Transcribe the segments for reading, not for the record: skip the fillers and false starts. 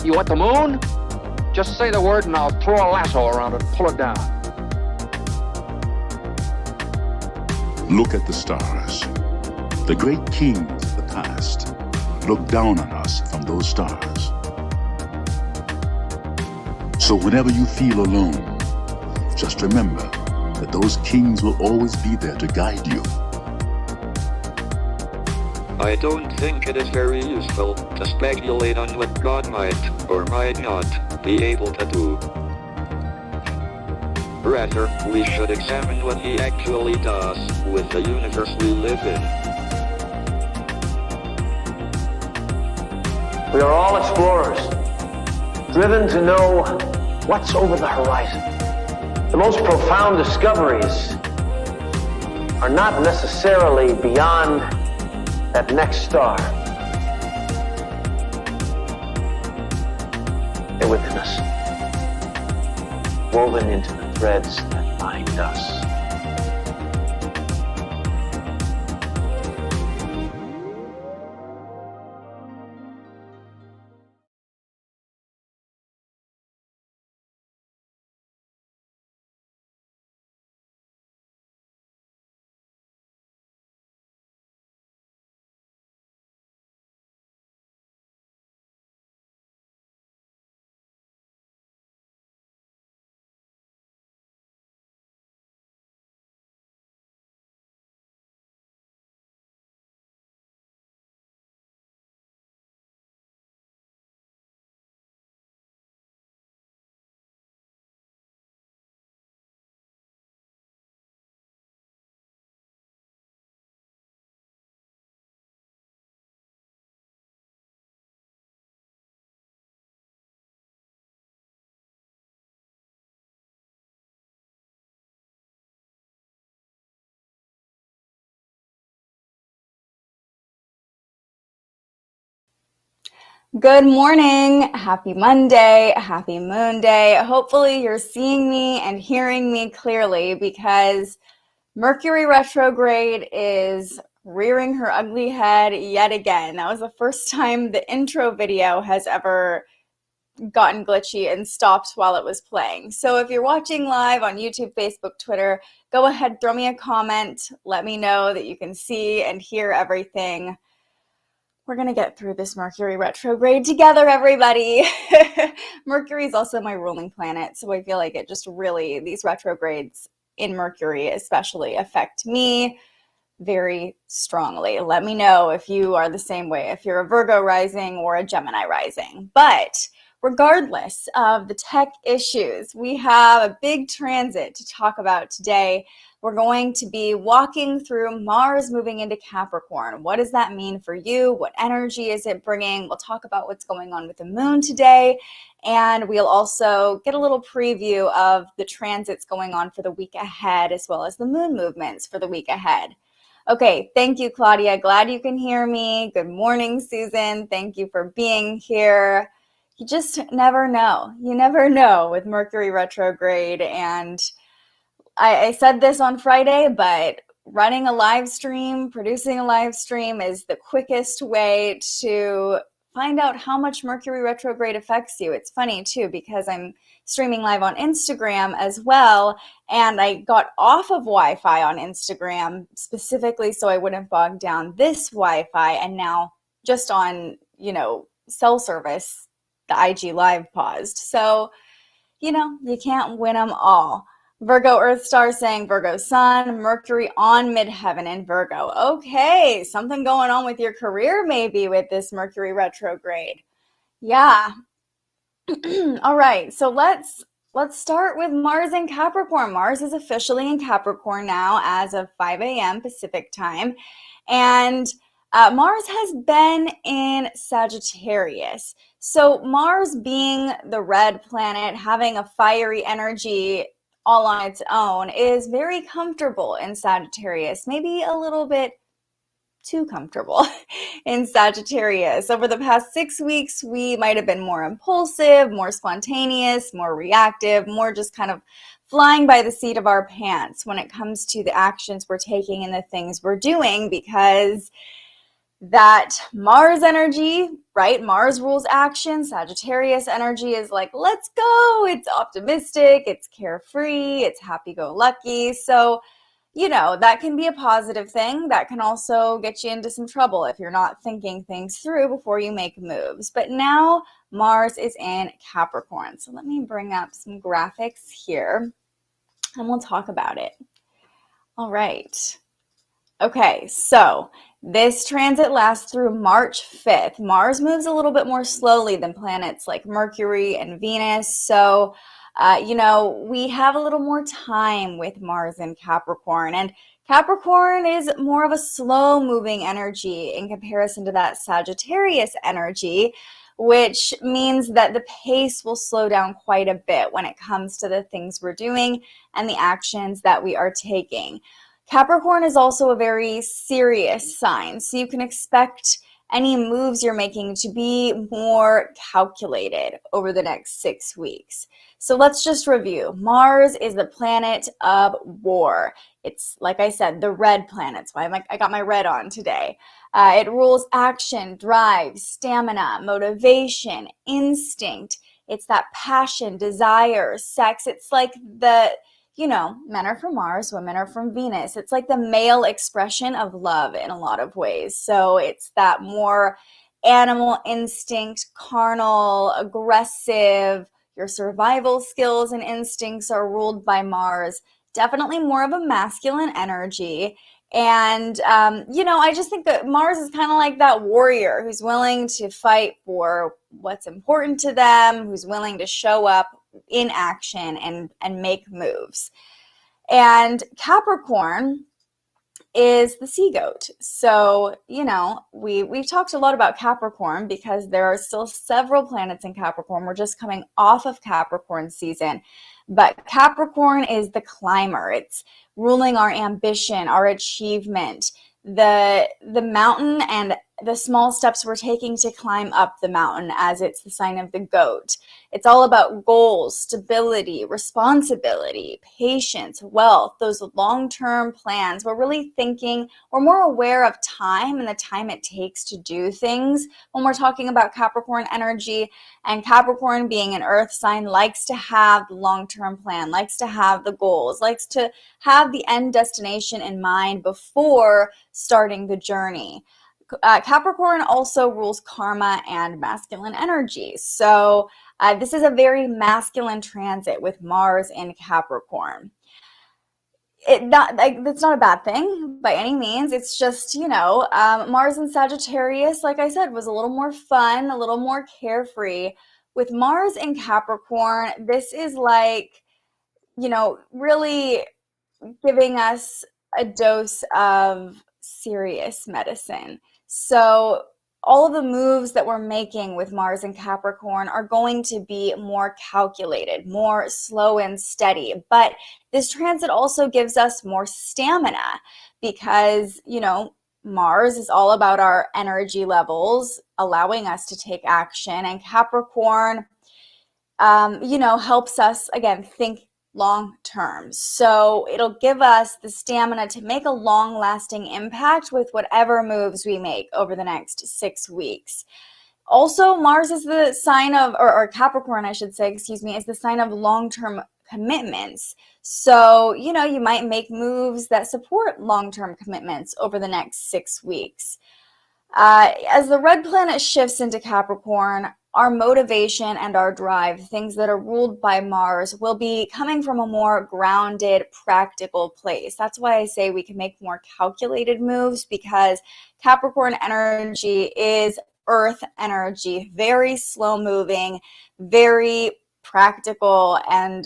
You want the moon? Just say the word and I'll throw a lasso around it and pull it down. Look at the stars. The great kings of the past look down on us from those stars. So whenever you feel alone, just remember that those kings will always be there to guide you. I don't think it is very useful to speculate on what God might or might not be able to do. Rather, we should examine what he actually does with the universe we live in. We are all explorers, driven to know what's over the horizon. The most profound discoveries are not necessarily beyond that next star. They're within us, woven into the threads that bind us. Good morning, happy Monday, happy Moon Day. Hopefully you're seeing me and hearing me clearly because Mercury Retrograde is rearing her ugly head yet again. That was the first time the intro video has ever gotten glitchy and stopped while it was playing. So if you're watching live on YouTube, Facebook, Twitter, go ahead, throw me a comment. Let me know that you can see and hear everything. We're going to get through this Mercury retrograde together, everybody. Mercury is also my ruling planet, so I feel like it just really, these retrogrades in Mercury especially affect me very strongly. Let me know if you are the same way, if you're a Virgo rising or a Gemini rising. But regardless of the tech issues, we have a big transit to talk about today. We're going to be walking through Mars moving into Capricorn. What does that mean for you? What energy is it bringing? We'll talk about what's going on with the moon today. And we'll also get a little preview of the transits going on for the week ahead, as well as the moon movements for the week ahead. Okay, thank you, Claudia. Glad you can hear me. Good morning, Susan. Thank you for being here. You just never know. You never know with Mercury retrograde. And I said this on Friday, but running a live stream, producing a live stream is the quickest way to find out how much Mercury retrograde affects you. It's funny too, because I'm streaming live on Instagram as well, and I got off of Wi-Fi on Instagram specifically so I wouldn't bog down this Wi-Fi, and now just on, cell service, the IG live paused. So, you can't win them all. Virgo Earth Star saying Virgo Sun, Mercury on midheaven in Virgo. Okay, something going on with your career maybe with this Mercury retrograde. Yeah. All right, so let's start with Mars in Capricorn. Mars is officially in Capricorn now as of 5 a.m. Pacific time. And Mars has been in Sagittarius. So Mars being the red planet, having a fiery energy all on its own, is very comfortable in Sagittarius, maybe a little bit too comfortable in Sagittarius. Over the past 6 weeks, we might have been more impulsive, more spontaneous, more reactive, more just kind of flying by the seat of our pants when it comes to the actions we're taking and the things we're doing, because that Mars energy, right? Mars rules action. Sagittarius energy is like, let's go. It's optimistic, it's carefree, it's happy-go-lucky. So, you know, that can be a positive thing. That can also get you into some trouble if you're not thinking things through before you make moves. But now Mars is in Capricorn. So let me bring up some graphics here and we'll talk about it. All right. Okay, so this transit lasts through March 5th. Mars moves a little bit more slowly than planets like Mercury and Venus. So, you know, we have a little more time with Mars in Capricorn. And Capricorn is more of a slow-moving energy in comparison to that Sagittarius energy, which means that the pace will slow down quite a bit when it comes to the things we're doing and the actions that we are taking. Capricorn is also a very serious sign, so you can expect any moves you're making to be more calculated over the next 6 weeks. So let's just review. Mars is the planet of war. It's, like I said, the red planet. That's why I got my red on today. It rules action, drive, stamina, motivation, instinct. It's that passion, desire, sex. It's like the, you know, men are from Mars, women are from Venus. It's like the male expression of love in a lot of ways. So it's that more animal instinct, carnal, aggressive. Your survival skills and instincts are ruled by Mars. Definitely more of a masculine energy. And, you know, I just think that Mars is kind of like that warrior who's willing to fight for what's important to them, who's willing to show up in action and make moves. And Capricorn is the sea goat. So, you know, we've talked a lot about Capricorn because there are still several planets in Capricorn. We're just coming off of Capricorn season. But Capricorn is the climber. It's ruling our ambition, our achievement, the mountain and the small steps we're taking to climb up the mountain, as it's the sign of the goat. It's all about goals, stability, responsibility, patience, wealth, those long-term plans. We're really thinking, we're more aware of time and the time it takes to do things when we're talking about Capricorn energy. And Capricorn, being an earth sign, likes to have the long-term plan, likes to have the goals, likes to have the end destination in mind before starting the journey. Capricorn also rules karma and masculine energy. So this is a very masculine transit with Mars in Capricorn. That's not a bad thing by any means. It's just, you know, Mars in Sagittarius, like I said, was a little more fun, a little more carefree. With Mars in Capricorn, this is like, you know, really giving us a dose of serious medicine. So all of the moves that we're making with Mars and Capricorn are going to be more calculated, more slow and steady. But this transit also gives us more stamina because, you know, Mars is all about our energy levels, allowing us to take action. And Capricorn, you know, helps us, again, think long term. So it'll give us the stamina to make a long lasting impact with whatever moves we make over the next 6 weeks. Also, Mars is the sign of, or Capricorn, I should say, excuse me, is the sign of long-term commitments. So, you know, you might make moves that support long-term commitments over the next 6 weeks. As the red planet shifts into Capricorn, our motivation and our drive, things that are ruled by Mars, will be coming from a more grounded, practical place. That's why I say we can make more calculated moves, because Capricorn energy is earth energy, very slow moving, very practical, and,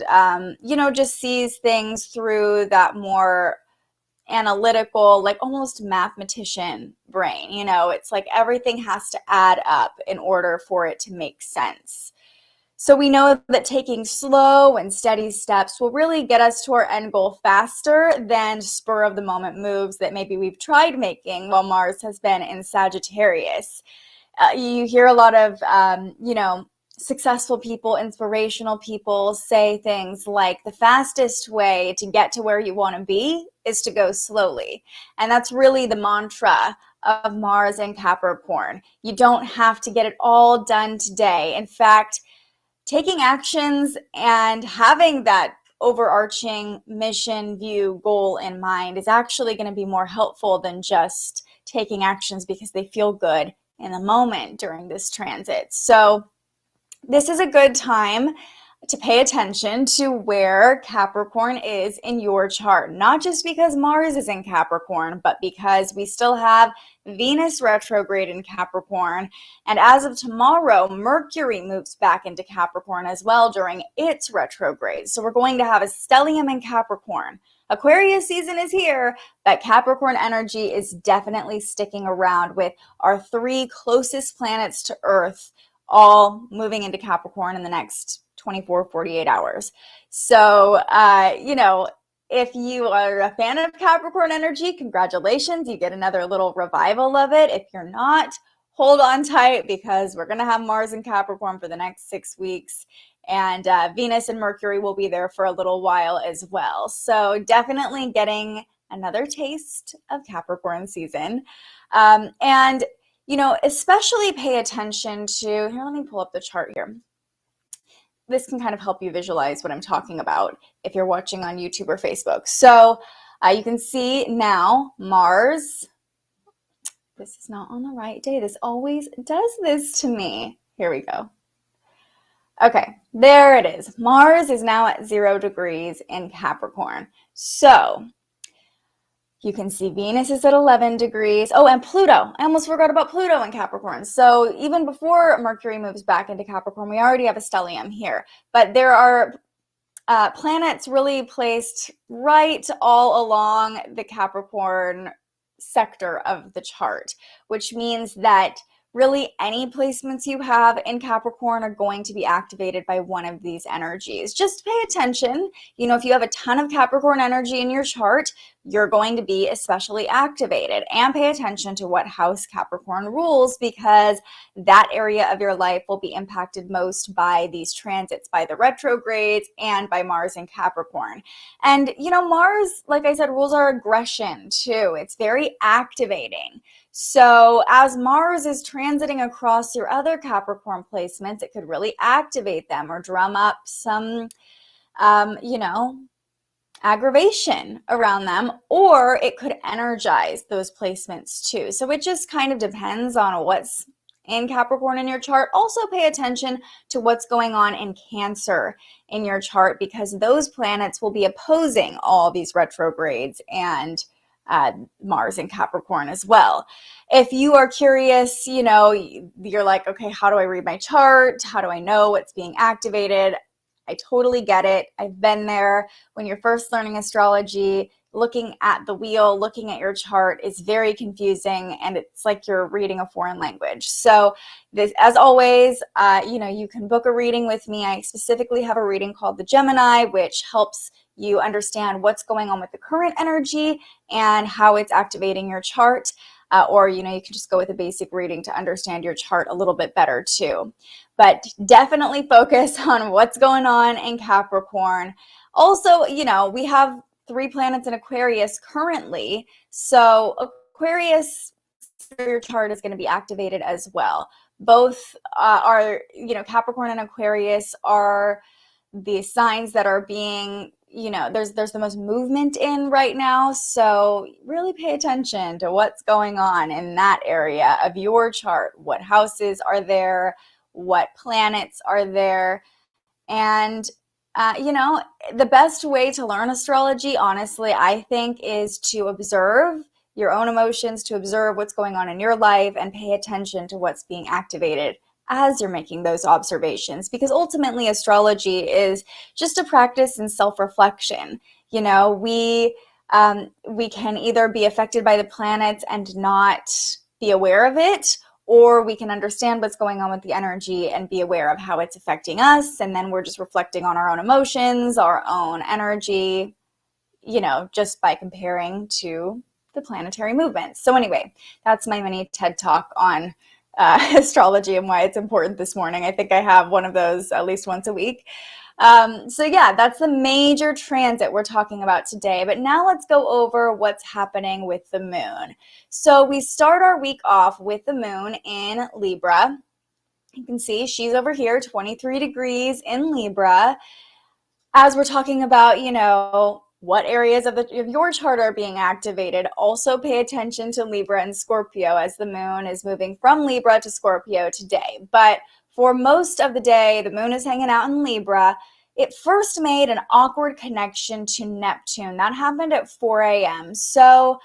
you know, just sees things through that more analytical, like almost mathematician brain. You know, it's like everything has to add up in order for it to make sense. So we know that taking slow and steady steps will really get us to our end goal faster than spur of the moment moves that maybe we've tried making while Mars has been in Sagittarius. You hear a lot of, you know, successful people, inspirational people say things like the fastest way to get to where you want to be is to go slowly. And that's really the mantra of Mars and Capricorn. You don't have to get it all done today. In fact, taking actions and having that overarching mission, view, goal in mind is actually going to be more helpful than just taking actions because they feel good in the moment during this transit. So this is a good time to pay attention to where Capricorn is in your chart, not just because Mars is in Capricorn, but because we still have Venus retrograde in Capricorn. And as of tomorrow, Mercury moves back into Capricorn as well during its retrograde. So we're going to have a stellium in Capricorn. Aquarius season is here, but Capricorn energy is definitely sticking around with our 3 closest planets to Earth all moving into Capricorn in the next 24, 48 hours. So, if you are a fan of Capricorn energy, congratulations. You get another little revival of it. If you're not, hold on tight because we're going to have Mars in Capricorn for the next 6 weeks. And Venus and Mercury will be there for a little while as well. So definitely getting another taste of Capricorn season. And especially pay attention to, here, let me pull up the chart here. This can kind of help you visualize what I'm talking about if you're watching on YouTube or Facebook. So you can see now Mars, this is not on the right day. This always does this to me. Here we go. Okay, there it is. Mars is now at 0 degrees in Capricorn. So you can see Venus is at 11 degrees. Oh, and Pluto. I almost forgot about Pluto in Capricorn. So even before Mercury moves back into Capricorn, we already have a stellium here. But there are planets really placed right all along the Capricorn sector of the chart, which means that really any placements you have in Capricorn are going to be activated by one of these energies. Just pay attention. If you have a ton of Capricorn energy in your chart, you're going to be especially activated. And pay attention to what house Capricorn rules because that area of your life will be impacted most by these transits, by the retrogrades and by Mars in Capricorn. And, Mars, like I said, rules our aggression too. It's very activating. So as Mars is transiting across your other Capricorn placements, it could really activate them or drum up some, aggravation around them, or it could energize those placements too. So it just kind of depends on what's in Capricorn in your chart. Also pay attention to what's going on in Cancer in your chart because those planets will be opposing all these retrogrades and Mars in Capricorn as well. If you are curious, you're like, okay, how do I read my chart? How do I know what's being activated? I totally get it. I've been there. When you're first learning astrology, looking at the wheel, looking at your chart is very confusing and it's like you're reading a foreign language. So this, as always, you can book a reading with me. I specifically have a reading called the Gemini, which helps you understand what's going on with the current energy and how it's activating your chart. Or, you can just go with a basic reading to understand your chart a little bit better too. But definitely focus on what's going on in Capricorn. Also, we have 3 planets in Aquarius currently. So Aquarius, your chart is going to be activated as well. Both are, Capricorn and Aquarius are the signs that are being, there's the most movement in right now. So really pay attention to what's going on in that area of your chart. What houses are there? What planets are there? And, the best way to learn astrology, honestly, I think, is to observe your own emotions, to observe what's going on in your life and pay attention to what's being activated as you're making those observations, because ultimately astrology is just a practice in self-reflection. We can either be affected by the planets and not be aware of it, or we can understand what's going on with the energy and be aware of how it's affecting us. And then we're just reflecting on our own emotions, our own energy, just by comparing to the planetary movements. So anyway, that's my mini TED Talk on astrology and why it's important this morning. I think I have one of those at least once a week. So yeah, that's the major transit we're talking about today. But now let's go over what's happening with the moon. So we start our week off with the moon in Libra. You can see she's over here, 23 degrees in Libra. As we're talking about, you know, what areas of your chart are being activated, also pay attention to Libra and Scorpio as the moon is moving from Libra to Scorpio today. But for most of the day, the moon is hanging out in Libra. It first made an awkward connection to Neptune. That happened at 4 a.m. So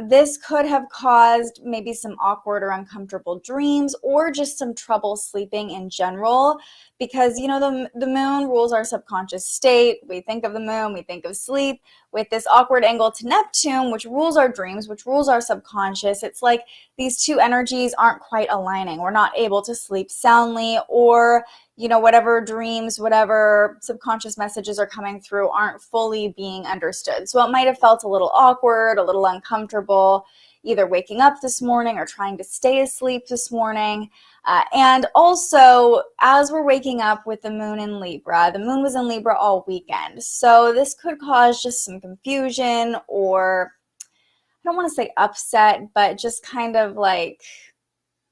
this could have caused maybe some awkward or uncomfortable dreams or just some trouble sleeping in general because, you know, the moon rules our subconscious state. We think of the moon, we think of sleep. With this awkward angle to Neptune, which rules our dreams, which rules our subconscious, it's like these two energies aren't quite aligning. We're not able to sleep soundly, or, you know, whatever dreams, whatever subconscious messages are coming through aren't fully being understood. So it might have felt a little awkward, a little uncomfortable, either waking up this morning or trying to stay asleep this morning. And also, as we're waking up with the moon in Libra, the moon was in Libra all weekend. So this could cause just some confusion, or I don't want to say upset, but just kind of like,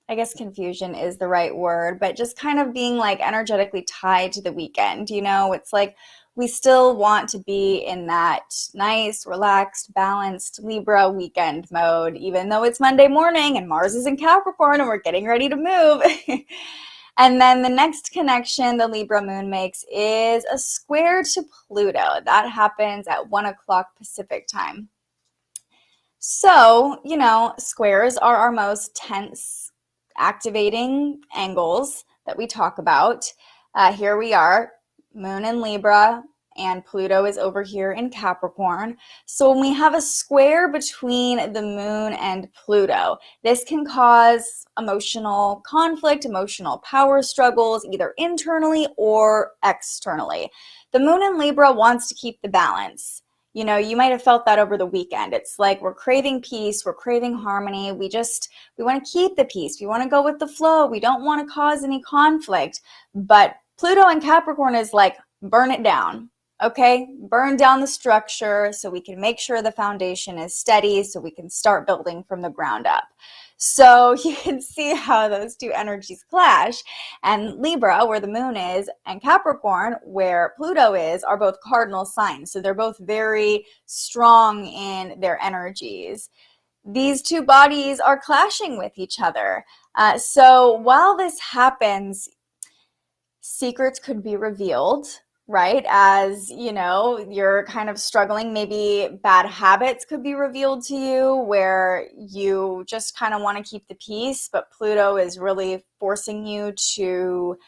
I guess confusion is the right word, but just kind of being like energetically tied to the weekend. You know, it's like we still want to be in that nice, relaxed, balanced Libra weekend mode, even though it's Monday morning and Mars is in Capricorn and we're getting ready to move. And then the next connection the Libra moon makes is a square to Pluto. That happens at 1 o'clock Pacific time. So, you know, squares are our most tense activating angles that we talk about. Here we are, moon in Libra, and Pluto is over here in Capricorn. So when we have a square between the moon and Pluto, this can cause emotional conflict, emotional power struggles, either internally or externally. The moon in Libra wants to keep the balance. You know, you might have felt that over the weekend. It's like we're craving peace, we're craving harmony. We want to keep the peace. We want to go with the flow. We don't want to cause any conflict. But Pluto and Capricorn is like, burn it down. Okay, burn down the structure so we can make sure the foundation is steady, so we can start building from the ground up. So you can see how those two energies clash. And Libra, where the moon is, and Capricorn, where Pluto is, are both cardinal signs. So they're both very strong in their energies. These two bodies are clashing with each other. So while this happens, secrets could be revealed, right? As, you know, you're kind of struggling, maybe bad habits could be revealed to you where you just kind of want to keep the peace, but Pluto is really forcing you to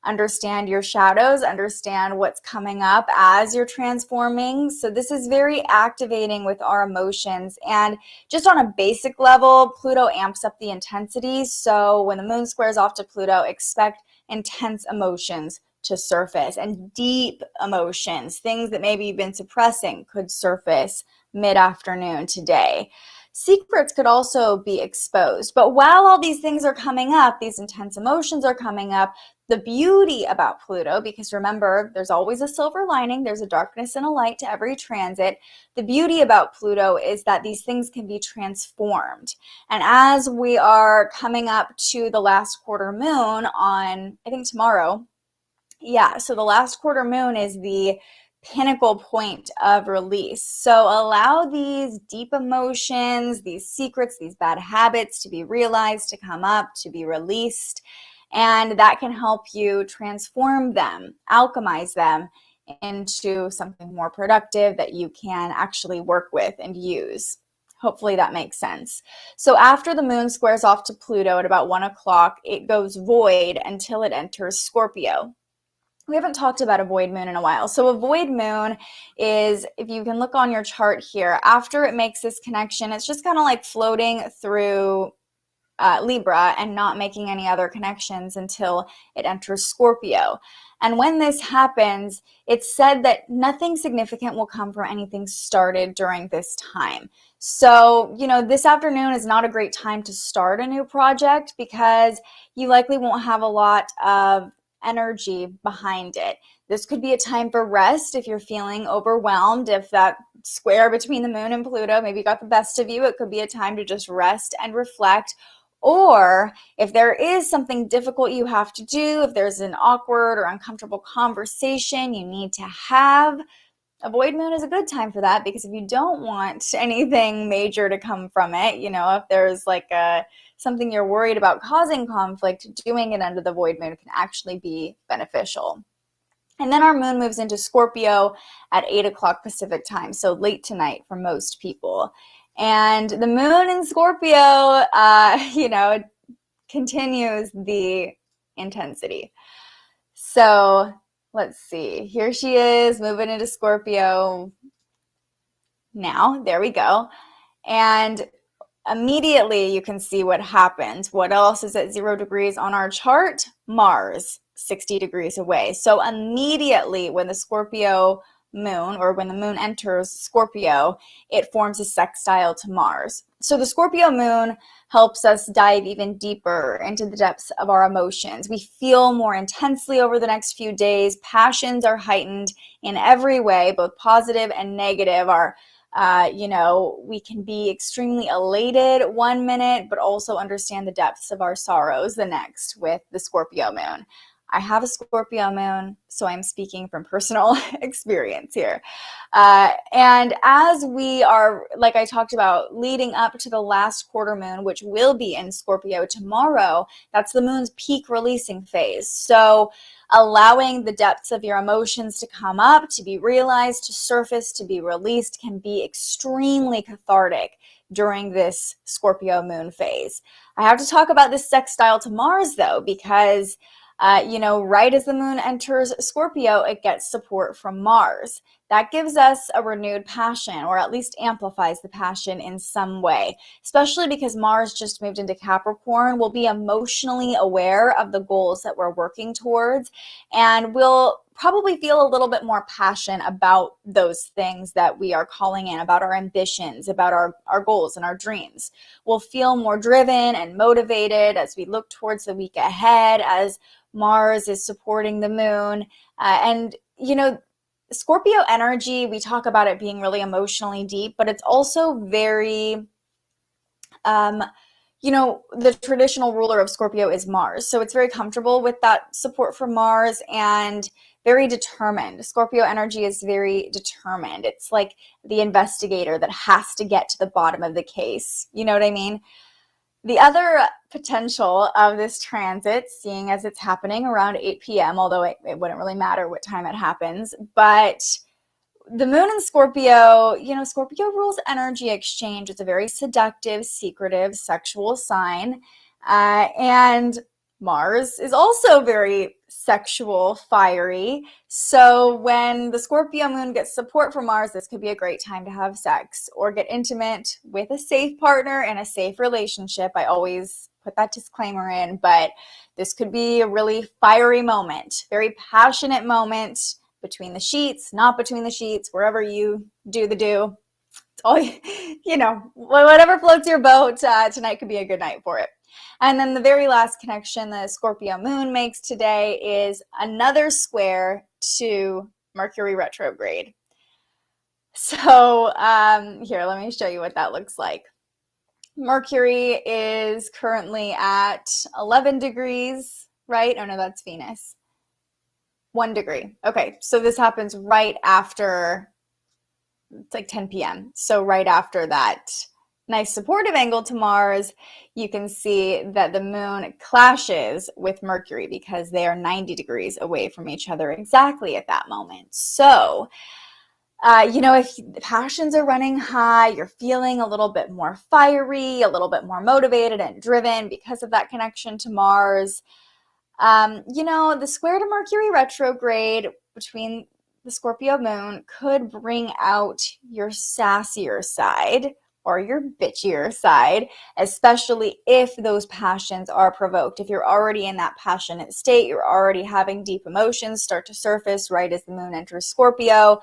understand your shadows, understand what's coming up as you're transforming. So this is very activating with our emotions. And just on a basic level, Pluto amps up the intensity. So when the moon squares off to Pluto, expect intense emotions to surface, and deep emotions, things that maybe you've been suppressing, could surface mid-afternoon today. Secrets could also be exposed. But while all these things are coming up, these intense emotions are coming up, the beauty about Pluto, because remember, there's always a silver lining, there's a darkness and a light to every transit. The beauty about Pluto is that these things can be transformed. And as we are coming up to the last quarter moon on, I think tomorrow, yeah, so the last quarter moon is the pinnacle point of release. So allow these deep emotions, these secrets, these bad habits to be realized, to come up, to be released. And that can help you transform them, alchemize them into something more productive that you can actually work with and use. Hopefully that makes sense. So after the moon squares off to Pluto at about 1 o'clock, it goes void until it enters Scorpio. We haven't talked about a void moon in a while. So a void moon is, if you can look on your chart here, after it makes this connection, it's just kind of like floating through Libra and not making any other connections until it enters Scorpio. And when this happens, it's said that nothing significant will come from anything started during this time. So, this afternoon is not a great time to start a new project because you likely won't have a lot of energy behind it. This could be a time for rest if you're feeling overwhelmed. If that square between the moon and Pluto maybe got the best of you, it could be a time to just rest and reflect. Or if there is something difficult you have to do, if there's an awkward or uncomfortable conversation you need to have, a void moon is a good time for that, because if you don't want anything major to come from it, if there's like something you're worried about causing conflict, doing it under the void moon can actually be beneficial. And then our moon moves into Scorpio at 8 o'clock Pacific time, so late tonight for most people. And the moon in Scorpio, continues the intensity. So let's see. Here she is moving into Scorpio now. There we go. And immediately you can see what happens. What else is at 0 degrees on our chart? Mars, 60 degrees away. So immediately when the Scorpio moon, or when the moon enters Scorpio, it forms a sextile to Mars. So the Scorpio moon helps us dive even deeper into the depths of our emotions. We feel more intensely over the next few days. Passions are heightened in every way, both positive and negative. We can be extremely elated one minute, but also understand the depths of our sorrows the next with the Scorpio moon. I have a Scorpio moon, so I'm speaking from personal experience here. And as we are, like I talked about, leading up to the last quarter moon, which will be in Scorpio tomorrow, that's the moon's peak releasing phase. So allowing the depths of your emotions to come up, to be realized, to surface, to be released can be extremely cathartic during this Scorpio moon phase. I have to talk about this sextile to Mars, though, because right as the moon enters Scorpio, it gets support from Mars. That gives us a renewed passion, or at least amplifies the passion in some way, especially because Mars just moved into Capricorn. We'll be emotionally aware of the goals that we're working towards, and we'll probably feel a little bit more passion about those things that we are calling in, about our ambitions, about our goals and our dreams. We'll feel more driven and motivated as we look towards the week ahead, as Mars is supporting the moon. Scorpio energy, we talk about it being really emotionally deep, but it's also very, the traditional ruler of Scorpio is Mars. So it's very comfortable with that support from Mars and very determined. Scorpio energy is very determined. It's like the investigator that has to get to the bottom of the case. You know what I mean? The other potential of this transit, seeing as it's happening around 8 p.m., although it wouldn't really matter what time it happens, but the moon in Scorpio, Scorpio rules energy exchange. It's a very seductive, secretive, sexual sign. And Mars is also very sexual, fiery. So when the Scorpio moon gets support from Mars, this could be a great time to have sex or get intimate with a safe partner in a safe relationship. I always put that disclaimer in, but this could be a really fiery moment, very passionate moment between the sheets, not between the sheets, wherever you do the do. It's all, whatever floats your boat, tonight could be a good night for it. And then the very last connection the Scorpio moon makes today is another square to Mercury Retrograde. So here, let me show you what that looks like. Mercury is currently at 11 degrees, right? Oh no, that's Venus. 1 degree. Okay, so this happens right after, it's like 10 p.m. So right after that nice supportive angle to Mars, you can see that the moon clashes with Mercury because they are 90 degrees away from each other exactly at that moment. So, if the passions are running high, you're feeling a little bit more fiery, a little bit more motivated and driven because of that connection to Mars. The square to Mercury retrograde between the Scorpio moon could bring out your sassier side, or your bitchier side, especially if those passions are provoked. If you're already in that passionate state, you're already having deep emotions start to surface right as the moon enters Scorpio,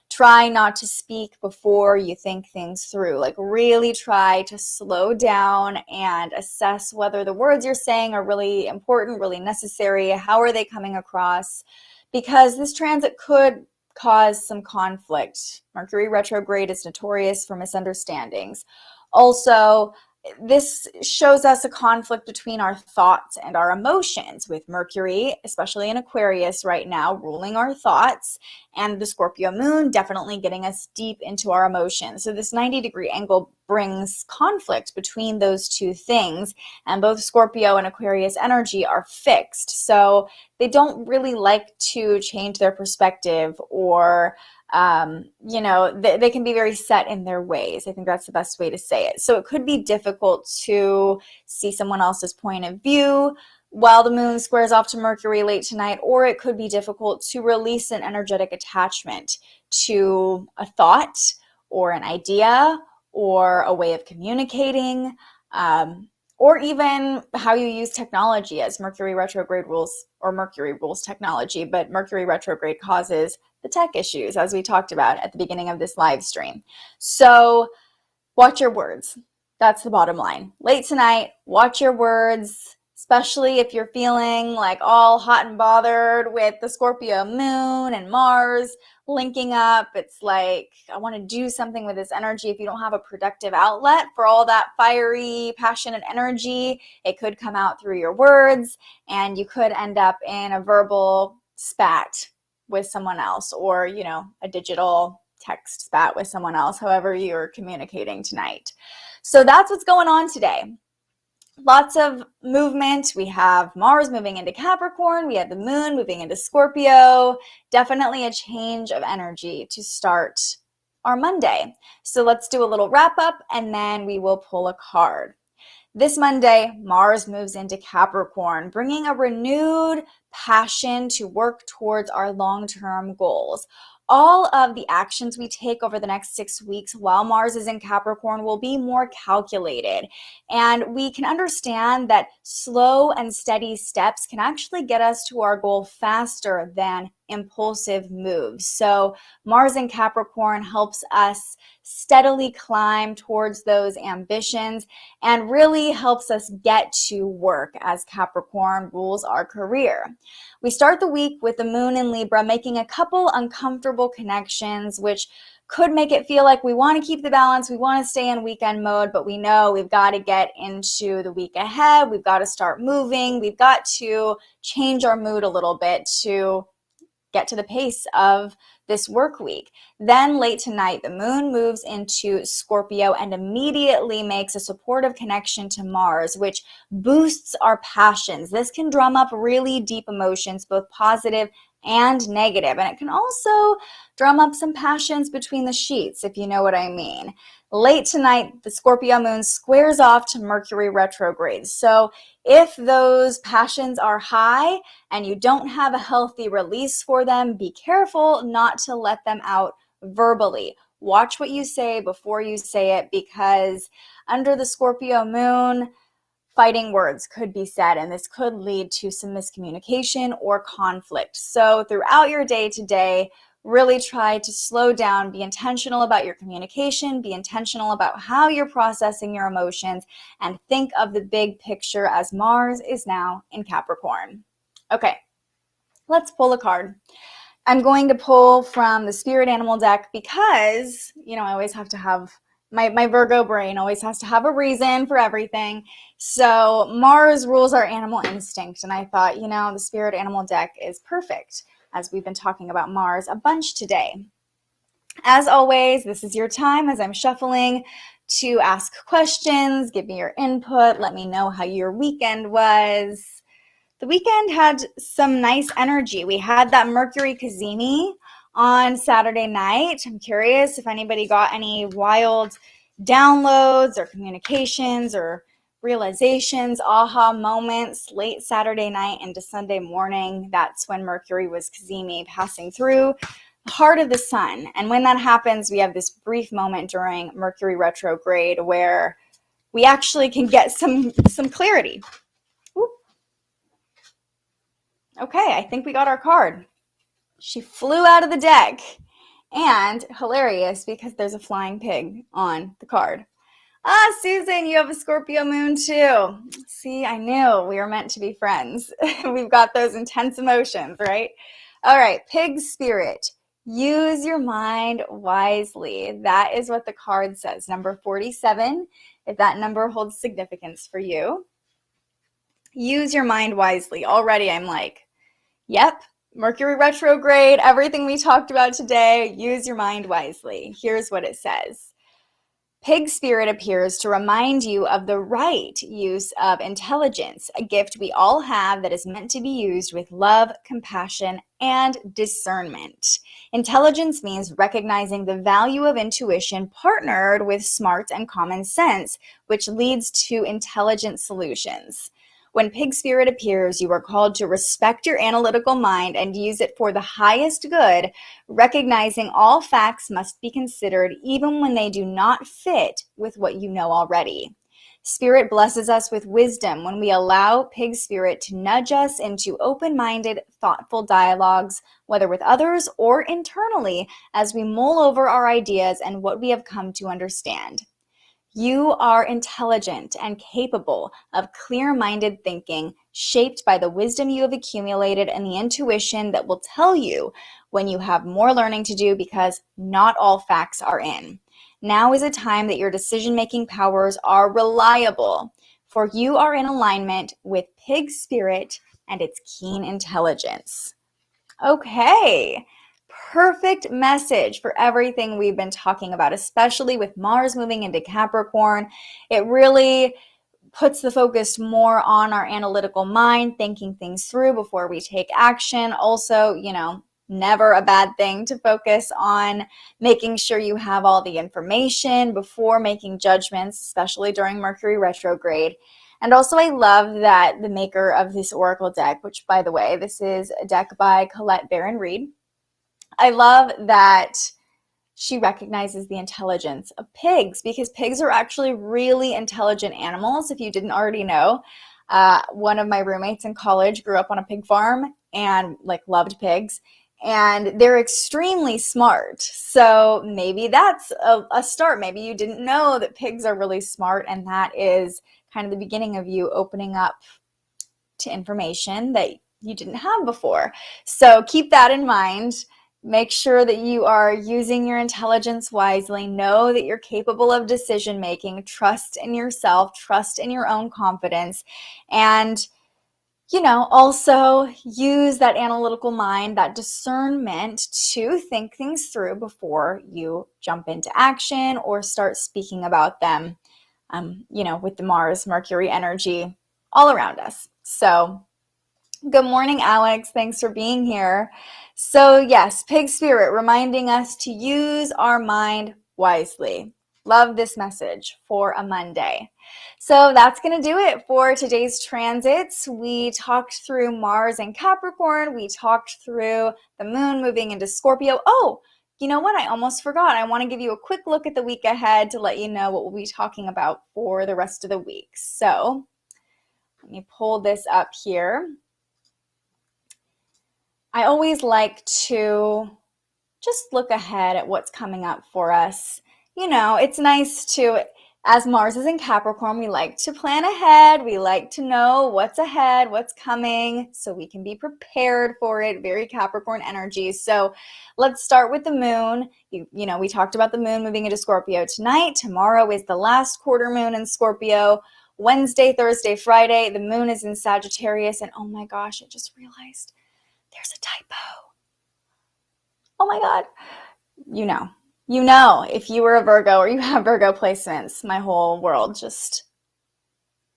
try not to speak before you think things through. Like, really try to slow down and assess whether the words you're saying are really important, really necessary. How are they coming across? Because this transit could cause some conflict. Mercury retrograde is notorious for misunderstandings. Also, this shows us a conflict between our thoughts and our emotions, with Mercury, especially in Aquarius right now, ruling our thoughts, and the Scorpio moon definitely getting us deep into our emotions. So this 90-degree angle brings conflict between those two things, and both Scorpio and Aquarius energy are fixed. So they don't really like to change their perspective, or they can be very set in their ways. I think that's the best way to say it. So it could be difficult to see someone else's point of view while the moon squares off to Mercury late tonight, or it could be difficult to release an energetic attachment to a thought or an idea or a way of communicating, or even how you use technology, as Mercury retrograde rules, or Mercury rules technology, but Mercury retrograde causes the tech issues, as we talked about at the beginning of this live stream. So watch your words. That's the bottom line. Late tonight, watch your words, especially if you're feeling like all hot and bothered with the Scorpio moon and Mars linking up. It's like, I want to do something with this energy. If you don't have a productive outlet for all that fiery, passionate energy, it could come out through your words, and you could end up in a verbal spat with someone else, or, a digital text spat with someone else, however you're communicating tonight. So that's what's going on today. Lots of movement. We have Mars moving into Capricorn. We have the moon moving into Scorpio. Definitely a change of energy to start our Monday. So let's do a little wrap up, and then we will pull a card. This Monday, Mars moves into Capricorn, bringing a renewed passion to work towards our long-term goals. All of the actions we take over the next 6 weeks while Mars is in Capricorn will be more calculated. And we can understand that slow and steady steps can actually get us to our goal faster than impulsive moves. So Mars in Capricorn helps us steadily climb towards those ambitions and really helps us get to work, as Capricorn rules our career. We start the week with the moon in Libra making a couple uncomfortable connections, which could make it feel like we want to keep the balance, we want to stay in weekend mode, but we know we've got to get into the week ahead, we've got to start moving, we've got to change our mood a little bit to get to the pace of this work week. Then late tonight, the moon moves into Scorpio and immediately makes a supportive connection to Mars, which boosts our passions. This can drum up really deep emotions, both positive and negative. And it can also drum up some passions between the sheets, if you know what I mean. Late tonight, the Scorpio moon squares off to Mercury retrograde. So if those passions are high and you don't have a healthy release for them, be careful not to let them out verbally. Watch what you say before you say it, because under the Scorpio moon, fighting words could be said, and this could lead to some miscommunication or conflict. So throughout your day today, really try to slow down, be intentional about your communication, be intentional about how you're processing your emotions, and think of the big picture as Mars is now in Capricorn. Okay, let's pull a card. I'm going to pull from the Spirit Animal deck because, I always have to have my Virgo brain always has to have a reason for everything. So Mars rules our animal instinct. And I thought, the Spirit Animal deck is perfect, as we've been talking about Mars a bunch today. As always, this is your time as I'm shuffling to ask questions, give me your input, let me know how your weekend was. The weekend had some nice energy. We had that Mercury cazimi on Saturday night. I'm curious if anybody got any wild downloads or communications or realizations, aha moments late Saturday night into Sunday morning. That's when Mercury was cazimi passing through heart of the sun. And when that happens, we have this brief moment during Mercury retrograde where we actually can get some clarity. Whoop. Okay, I think we got our card. She flew out of the deck. And hilarious because there's a flying pig on the card. Ah, Susan, you have a Scorpio moon too. See, I knew we were meant to be friends. We've got those intense emotions, right? All right, pig spirit. Use your mind wisely. That is what the card says. Number 47, if that number holds significance for you. Use your mind wisely. Already I'm like, yep, Mercury retrograde, everything we talked about today, use your mind wisely. Here's what it says. Pig spirit appears to remind you of the right use of intelligence, a gift we all have that is meant to be used with love, compassion, and discernment. Intelligence means recognizing the value of intuition partnered with smart and common sense, which leads to intelligent solutions. When pig spirit appears, you are called to respect your analytical mind and use it for the highest good, recognizing all facts must be considered even when they do not fit with what you know already. Spirit blesses us with wisdom when we allow pig spirit to nudge us into open-minded, thoughtful dialogues, whether with others or internally, as we mull over our ideas and what we have come to understand. You are intelligent and capable of clear-minded thinking, shaped by the wisdom you have accumulated and the intuition that will tell you when you have more learning to do because not all facts are in. Now is a time that your decision-making powers are reliable, for you are in alignment with pig spirit and its keen intelligence. Okay. Perfect message for everything we've been talking about, especially with Mars moving into Capricorn. It really puts the focus more on our analytical mind, thinking things through before we take action. Also, never a bad thing to focus on making sure you have all the information before making judgments, especially during Mercury retrograde. And also, I love that the maker of this Oracle deck, which, by the way, this is a deck by Colette Baron-Reid. I love that she recognizes the intelligence of pigs because pigs are actually really intelligent animals. If you didn't already know, one of my roommates in college grew up on a pig farm and loved pigs, and they're extremely smart. So maybe that's a start. Maybe you didn't know that pigs are really smart, and that is kind of the beginning of you opening up to information that you didn't have before. So keep that in mind. Make sure that you are using your intelligence wisely. Know that you're capable of decision making. Trust in yourself. Trust in your own confidence. And, also use that analytical mind, that discernment to think things through before you jump into action or start speaking about them, with the Mars, Mercury energy all around us. So good morning, Alex. Thanks for being here. So yes, pig spirit reminding us to use our mind wisely. Love this message for a Monday. So that's going to do it for today's transits. We talked through Mars and Capricorn. We talked through the moon moving into Scorpio. Oh, you know what? I almost forgot. I want to give you a quick look at the week ahead to let you know what we'll be talking about for the rest of the week. So let me pull this up here. I always like to just look ahead at what's coming up for us. It's nice to, as Mars is in Capricorn, we like to plan ahead. We like to know what's ahead, what's coming, so we can be prepared for it. Very Capricorn energy. So let's start with the moon. We talked about the moon moving into Scorpio tonight. Tomorrow is the last quarter moon in Scorpio. Wednesday, Thursday, Friday, the moon is in Sagittarius. And oh my gosh, I just realized there's a typo. Oh my God. If you were a Virgo or you have Virgo placements, my whole world just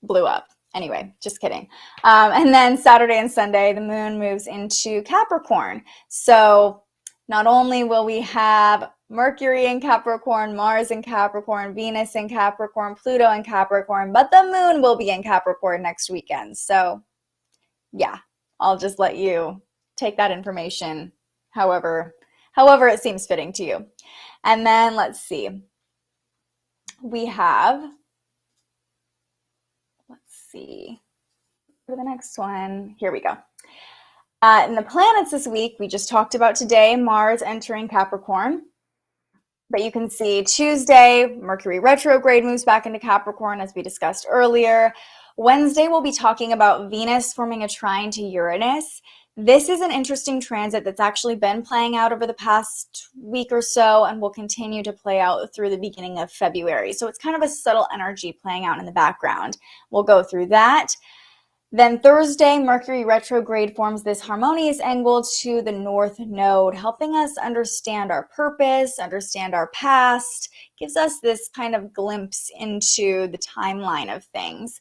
blew up. Anyway, just kidding. And then Saturday and Sunday, the moon moves into Capricorn. So not only will we have Mercury in Capricorn, Mars in Capricorn, Venus in Capricorn, Pluto in Capricorn, but the moon will be in Capricorn next weekend. So yeah, I'll just let you take that information however however it seems fitting to you. And then let's see. We have, let's see, for the next one, here we go. In the planets this week, we just talked about today, Mars entering Capricorn. But you can see Tuesday, Mercury retrograde moves back into Capricorn, as we discussed earlier. Wednesday, we'll be talking about Venus forming a trine to Uranus. This is an interesting transit that's actually been playing out over the past week or so and will continue to play out through the beginning of February. So it's kind of a subtle energy playing out in the background. We'll go through that. Then Thursday, Mercury retrograde forms this harmonious angle to the North Node, helping us understand our purpose, understand our past, gives us this kind of glimpse into the timeline of things.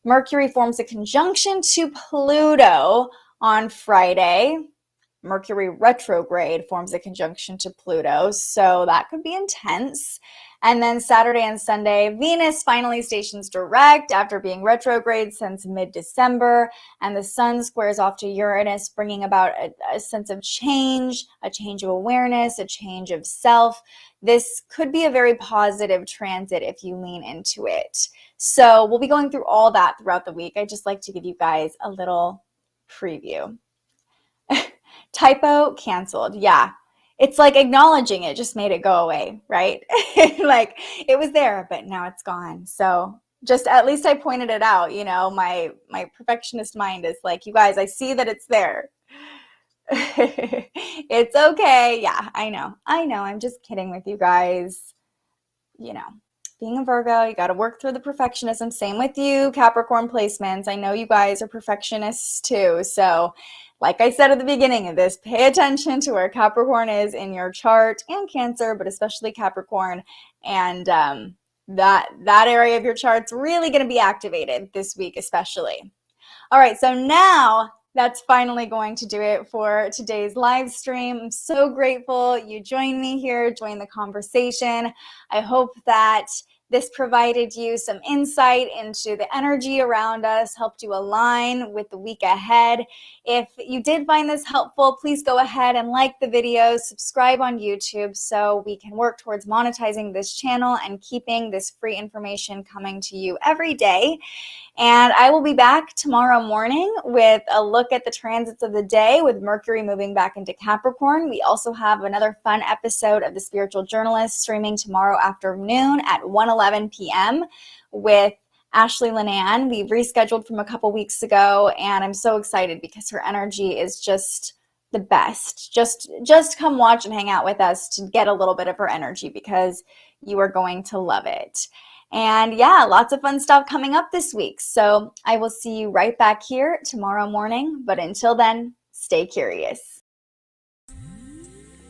Mercury forms a conjunction to Pluto on Friday. Mercury retrograde forms a conjunction to Pluto, so that could be intense. And then Saturday and Sunday, Venus finally stations direct after being retrograde since mid-December, and the Sun squares off to Uranus, bringing about a sense of change, a change of awareness, a change of self. This could be a very positive transit if you lean into it. So we'll be going through all that throughout the week. I just like to give you guys a little preview. Typo canceled. Yeah. It's like acknowledging it just made it go away, right? Like it was there, but now it's gone. So just at least I pointed it out, you know, my perfectionist mind is like, you guys, I see that it's there. It's okay. Yeah, I know. I'm just kidding with you guys. You know, being a Virgo, you got to work through the perfectionism. Same with you, Capricorn placements. I know you guys are perfectionists too. So like I said at the beginning of this, pay attention to where Capricorn is in your chart, and Cancer, but especially Capricorn. And that area of your chart's really going to be activated this week, especially. All right, so now that's finally going to do it for today's live stream. I'm so grateful you joined me here, joined the conversation. I hope that this provided you some insight into the energy around us, helped you align with the week ahead. If you did find this helpful, please go ahead and like the video, subscribe on YouTube so we can work towards monetizing this channel and keeping this free information coming to you every day. And I will be back tomorrow morning with a look at the transits of the day with Mercury moving back into Capricorn. We also have another fun episode of The Spiritual Journalist streaming tomorrow afternoon at 1:11 p.m. with Ashley Linan. We rescheduled from a couple weeks ago, and I'm so excited because her energy is just the best. Just come watch and hang out with us to get a little bit of her energy because you are going to love it. And yeah, lots of fun stuff coming up this week. So I will see you right back here tomorrow morning. But until then, stay curious.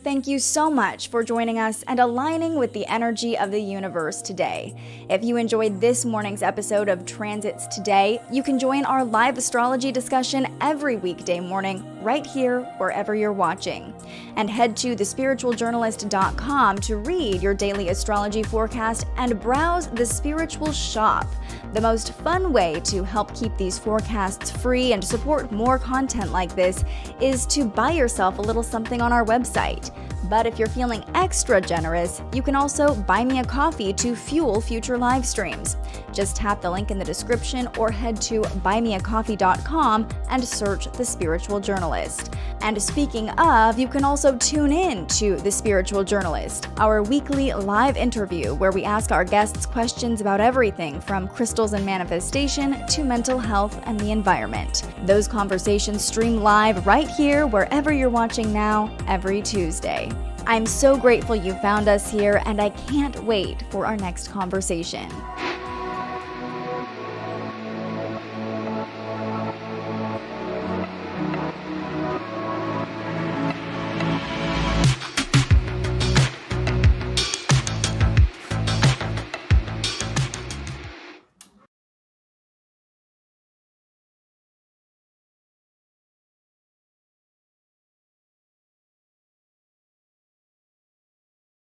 Thank you so much for joining us and aligning with the energy of the universe today. If you enjoyed this morning's episode of Transits Today, you can join our live astrology discussion every weekday morning right here wherever you're watching. And head to thespiritualjournalist.com to read your daily astrology forecast and browse the Spiritual Shop. The most fun way to help keep these forecasts free and support more content like this is to buy yourself a little something on our website. But if you're feeling extra generous, you can also buy me a coffee to fuel future live streams. Just tap the link in the description or head to buymeacoffee.com and search The Spiritual Journalist. And speaking of, you can also tune in to The Spiritual Journalist, our weekly live interview where we ask our guests questions about everything from crystals and manifestation to mental health and the environment. Those conversations stream live right here wherever you're watching now every Tuesday. I'm so grateful you found us here, and I can't wait for our next conversation.